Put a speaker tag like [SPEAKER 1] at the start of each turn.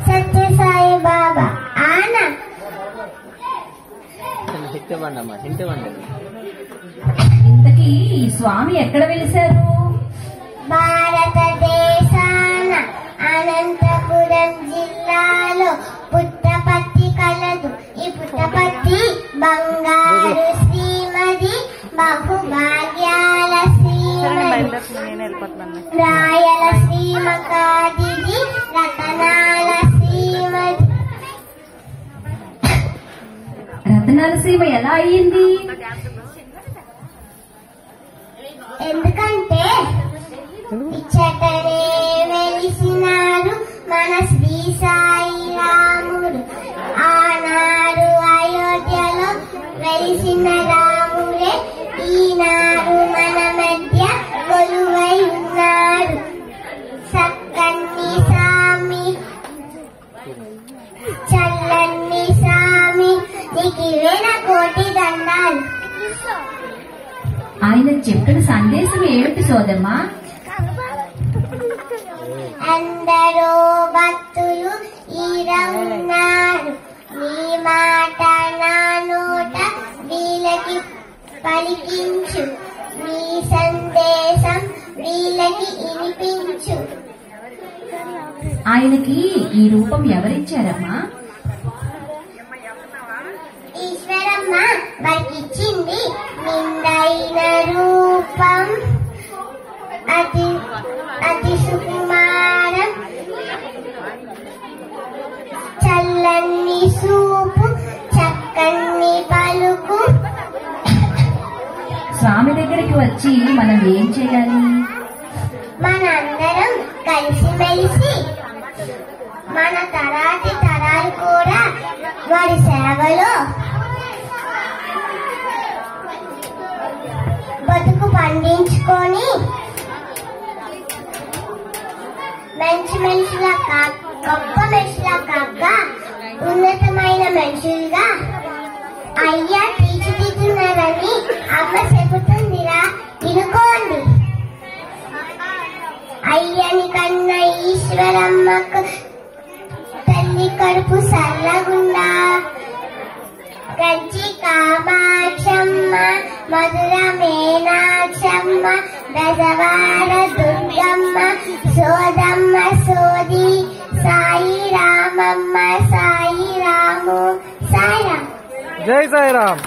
[SPEAKER 1] సత్య సాయి బాబా ఆనా
[SPEAKER 2] ఇంతకీ ఈ స్వామి ఎక్కడ వెలిశారు?
[SPEAKER 1] భారతదేశాన అనంతపురం జిల్లాలో పుట్టపర్తి కలదు. ఈ పుట్టపర్తి బంగారు శ్రీమతి, బహుభాగ్యాల శ్రీమతి, రాయల శ్రీమకాదిది, రతనాల శ్రీమతి.
[SPEAKER 2] రతనాల సీమ ఎలా అయ్యింది?
[SPEAKER 1] ఎందుకంటే ఇచ్చటనే వెలిసినారు మన శ్రీ సాయి రాముడు. ఆనాడు అయోధ్యలో వెలిసిన రాముడే ఈనాడు మన మధ్య కొలువై ఉన్నాడు. చక్కని స్వామి, చల్లని స్వామి, నీకు వేల కోటి దండాలు.
[SPEAKER 2] ఆయన చెప్పిన సందేశం ఏమిటి సోదమ్మా?
[SPEAKER 1] అందరూ భక్తులు ఈరన్నారు, నీ మాట నా నోట వీళ్ళకి పలికించు, నీ సందేశం వీళ్ళకి వినిపించు.
[SPEAKER 2] ఆయనకి ఈ రూపం ఎవరిచ్చారమ్మా?
[SPEAKER 1] ఈశ్వరమ్మ వారికిచ్చింది నిండైన రూపం, అతి సుకుమారం, చల్లని సూపు, చక్కని పలుకు.
[SPEAKER 2] స్వామి దగ్గరికి వచ్చి మనం ఏం చేయాలి?
[SPEAKER 1] మనందరం కలిసిమెలిసి మన తరాటి తరాలు కూడా వారి సేవలో బతుకు పండించుకొని మంచి మనుషులా గొప్ప మనుషులా కాక ఉన్నతమైన మనుషులుగా అయ్యా తీర్చిదిద్దున్నారని అమ్మ చెబుతుందిరా, వినుకోండి. అయ్యని కన్నా ఈశ్వరమ్మకు తల్లి కడుపు సల్లగుండా, కంచి కామాక్షమ్మ, మధుర మీనాక్షమ్మ, బెజవాడ దుర్గమ్మ, సోదమ్మ సోది, సాయి రామమ్మ, సాయి రాము, సాయిరామ్.
[SPEAKER 3] జై సాయిరామ్.